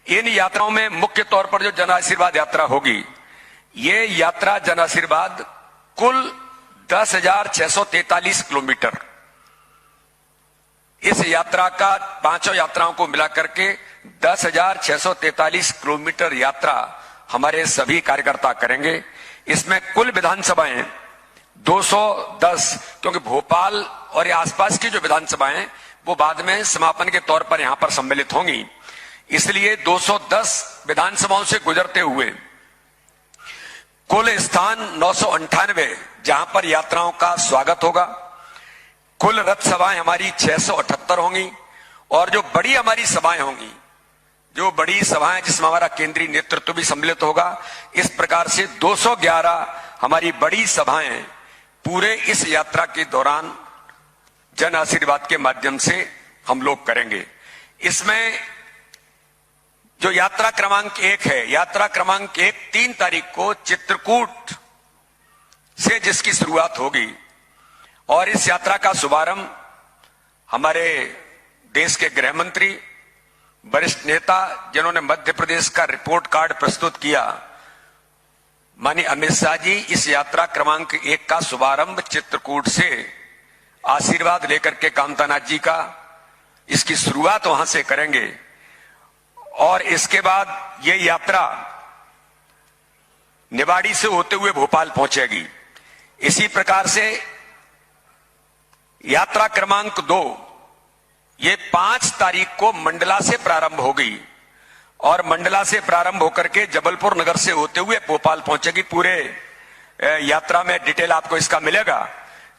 इन यात्राओं में मुख्य तौर पर जो जन आशीर्वाद यात्रा होगी, ये यात्रा जन आशीर्वाद कुल 10,643 किलोमीटर, इस यात्रा का पांचों यात्राओं को मिलाकर के 10,643 किलोमीटर यात्रा हमारे सभी कार्यकर्ता करेंगे। इसमें कुल विधानसभाएं 210, क्योंकि भोपाल और ये आसपास की जो विधानसभाएं वो बाद में समापन के तौर पर यहां पर सम्मिलित होंगी, इसलिए 210 विधानसभाओं से गुजरते हुए कुल स्थान 998 जहां पर यात्राओं का स्वागत होगा। कुल रथ सभाएं हमारी 678 होंगी और जो बड़ी हमारी सभाएं होंगी, जो बड़ी सभाएं जिसमें हमारा केंद्रीय नेतृत्व भी सम्मिलित होगा, इस प्रकार से 211 हमारी बड़ी सभाएं पूरे इस यात्रा के दौरान जन आशीर्वाद के माध्यम से हम लोग करेंगे। इसमें जो यात्रा क्रमांक 1 है, यात्रा क्रमांक 1 3 तारीख को चित्रकूट से जिसकी शुरुआत होगी और इस यात्रा का शुभारंभ हमारे देश के गृह मंत्री, वरिष्ठ नेता जिन्होंने मध्य प्रदेश का रिपोर्ट कार्ड प्रस्तुत किया, माननीय अमित शाह जी इस यात्रा क्रमांक 1 का शुभारंभ चित्रकूट से आशीर्वाद लेकर के कामतानाथ जी का इसकी शुरुआत वहां से करेंगे और इसके बाद ये यात्रा निवाड़ी से होते हुए भोपाल पहुंचेगी। इसी प्रकार से यात्रा क्रमांक 2 ये 5 तारीख को मंडला से प्रारंभ होगी और मंडला से प्रारंभ होकर के जबलपुर नगर से होते हुए भोपाल पहुंचेगी। पूरे यात्रा में डिटेल आपको इसका मिलेगा।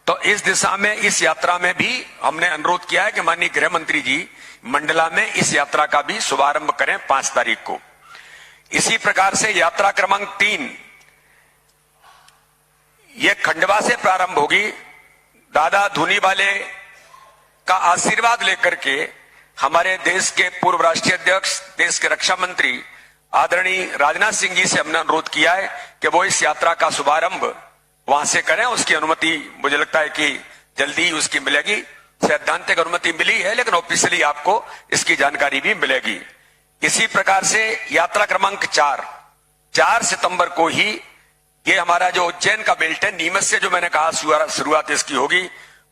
तो इस दिशा में इस यात्रा में भी हमने अनुरोध किया है कि माननीय गृह मंत्री जी मंडला में इस यात्रा का भी शुभारंभ करें 5 तारीख को। इसी प्रकार से यात्रा क्रमांक 3 ये खंडवा से प्रारंभ होगी। दादा धूनी वाले का आशीर्वाद लेकर के हमारे देश के पूर्व राष्ट्रीय अध्यक्ष, देश के रक्षा मंत्री आदरणीय राजनाथ सिंह जी से हमने अनुरोध किया है कि वो इस यात्रा का शुभारंभ वहां से करें। उसकी अनुमति मुझे लगता है कि जल्दी ही उसकी मिलेगी। सैद्धांतिक अनुमति मिली है लेकिन ऑफिशियली आपको इसकी जानकारी भी मिलेगी। इसी प्रकार से यात्रा क्रमांक 4 सितंबर को ही ये हमारा जो उज्जैन का बेल्ट है, नीमच से जो मैंने कहा शुरुआत इसकी होगी,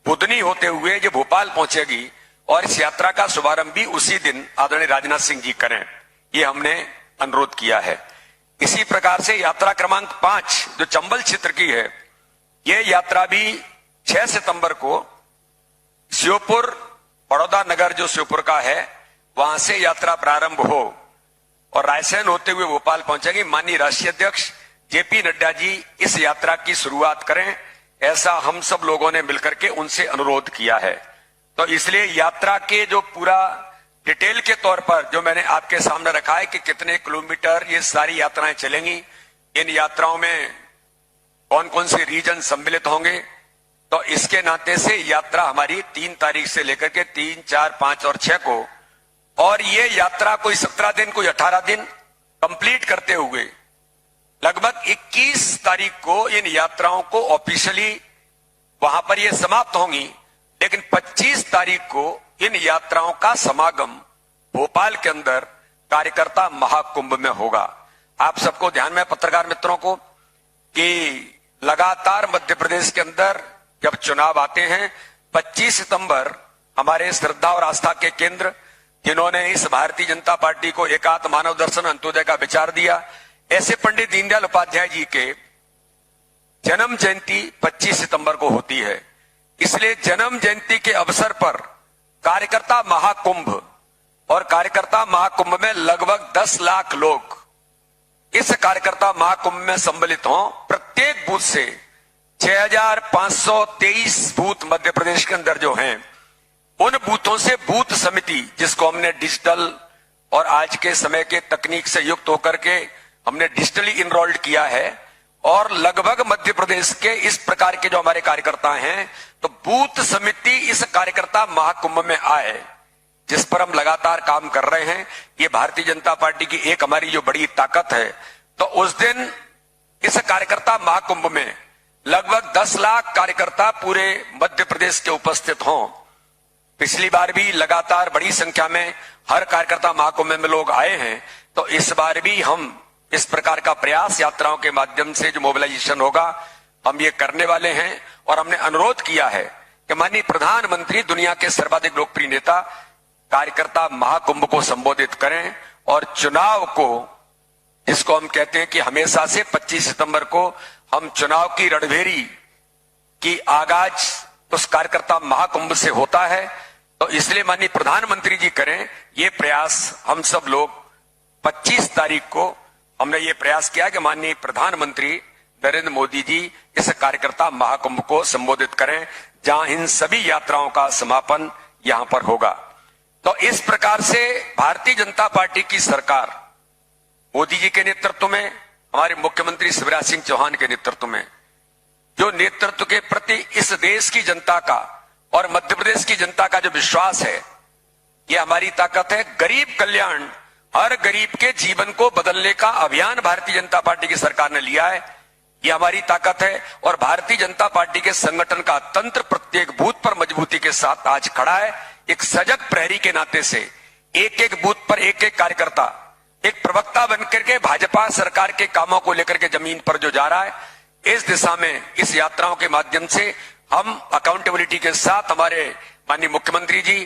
बुधनी होते हुए ये भोपाल पहुंचेगी और इस यात्रा का शुभारंभ भी उसी दिन आदरणीय राजनाथ सिंह जी करें, ये हमने अनुरोध किया है। इसी प्रकार से यात्रा क्रमांक 5 जो चंबल क्षेत्र की है, ये यात्रा भी 6 सितंबर को श्योपुर, बड़ौदा नगर जो श्योपुर का है, वहां से यात्रा प्रारंभ हो और रायसेन होते हुए भोपाल पहुंचेगी। माननीय राष्ट्रीय अध्यक्ष जेपी नड्डा जी इस यात्रा की शुरुआत करें, ऐसा हम सब लोगों ने मिलकर के उनसे अनुरोध किया है। तो इसलिए यात्रा के जो पूरा डिटेल के तौर पर जो मैंने आपके सामने रखा है कि कितने किलोमीटर ये सारी यात्राएं चलेंगी, इन यात्राओं में कौन कौन से रीजन सम्मिलित होंगे, तो इसके नाते से यात्रा हमारी 3 तारीख से लेकर के 3, 4, 5 और 6 को, और ये यात्रा कोई 17 दिन कोई 18 दिन कंप्लीट करते हुए लगभग 21 तारीख को इन यात्राओं को ऑफिशियली वहां पर ये समाप्त होंगी। लेकिन 25 तारीख को इन यात्राओं का समागम भोपाल के अंदर कार्यकर्ता महाकुंभ में होगा। आप सबको ध्यान में, पत्रकार मित्रों को, कि लगातार मध्य प्रदेश के अंदर जब चुनाव आते हैं, 25 सितंबर हमारे श्रद्धा और आस्था के केंद्र जिन्होंने इस भारतीय जनता पार्टी को एकात्म मानव दर्शन अंत्योदय का विचार दिया, ऐसे पंडित दीनदयाल उपाध्याय जी के जन्म जयंती 25 सितंबर को होती है। इसलिए जन्म जयंती के अवसर पर कार्यकर्ता महाकुंभ, और कार्यकर्ता महाकुंभ में लगभग 10 लाख लोग इस कार्यकर्ता महाकुंभ में सम्मिलित हों। प्रत्येक बूथ से 6,523 बूथ मध्य प्रदेश के अंदर जो हैं, उन बूथों से बूथ समिति, जिसको हमने डिजिटल और आज के समय के तकनीक से युक्त होकर के हमने डिजिटली इनरोल्ड किया है, और लगभग मध्य प्रदेश के इस प्रकार के जो हमारे कार्यकर्ता हैं, तो बूथ समिति इस कार्यकर्ता महाकुंभ में आए, जिस पर हम लगातार काम कर रहे हैं। ये भारतीय जनता पार्टी की एक हमारी जो बड़ी ताकत है। तो उस दिन इस कार्यकर्ता महाकुंभ में लगभग 10 लाख कार्यकर्ता पूरे मध्य प्रदेश के उपस्थित हों। पिछली बार भी लगातार बड़ी संख्या में हर कार्यकर्ता महाकुंभ में लोग आए हैं। तो इस बार भी हम इस प्रकार का प्रयास यात्राओं के माध्यम से जो मोबिलाइजेशन होगा हम ये करने वाले हैं। और हमने अनुरोध किया है कि माननीय प्रधानमंत्री दुनिया के सर्वाधिक लोकप्रिय नेता कार्यकर्ता महाकुंभ को संबोधित करें और चुनाव को, जिसको हम कहते हैं कि हमेशा से 25 सितंबर को हम चुनाव की रणभेरी की आगाज उस कार्यकर्ता महाकुंभ से होता है, तो इसलिए माननीय प्रधानमंत्री जी करें ये प्रयास। हम सब लोग 25 तारीख को हमने ये प्रयास किया कि माननीय प्रधानमंत्री नरेंद्र मोदी जी इस कार्यकर्ता महाकुंभ को संबोधित करें, जहां इन सभी यात्राओं का समापन यहां पर होगा। तो इस प्रकार से भारतीय जनता पार्टी की सरकार मोदी जी के नेतृत्व में, हमारे मुख्यमंत्री शिवराज सिंह चौहान के नेतृत्व में, जो नेतृत्व के प्रति इस देश की जनता का और मध्य प्रदेश की जनता का जो विश्वास है, ये हमारी ताकत है। गरीब कल्याण, हर गरीब के जीवन को बदलने का अभियान भारतीय जनता पार्टी की सरकार ने लिया है, ये हमारी ताकत है। और भारतीय जनता पार्टी के संगठन का तंत्र प्रत्येक बूथ पर मजबूती के साथ आज खड़ा है। एक सजग प्रहरी के नाते से एक एक बूथ पर एक एक कार्यकर्ता एक प्रवक्ता बनकर के भाजपा सरकार के कामों को लेकर के जमीन पर जो जा रहा है, इस दिशा में इस यात्राओं के माध्यम से हम अकाउंटेबिलिटी के साथ हमारे माननीय मुख्यमंत्री जी,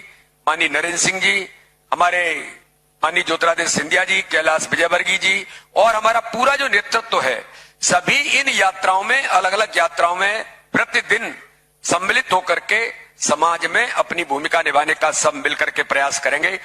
माननीय नरेंद्र सिंह जी, हमारे माननीय ज्योतिरादित्य सिंधिया जी, कैलाश विजयवर्गीय जी और हमारा पूरा जो नेतृत्व है, सभी इन यात्राओं में, अलग अलग यात्राओं में प्रतिदिन सम्मिलित होकर के समाज में अपनी भूमिका निभाने का सब मिलकर के प्रयास करेंगे।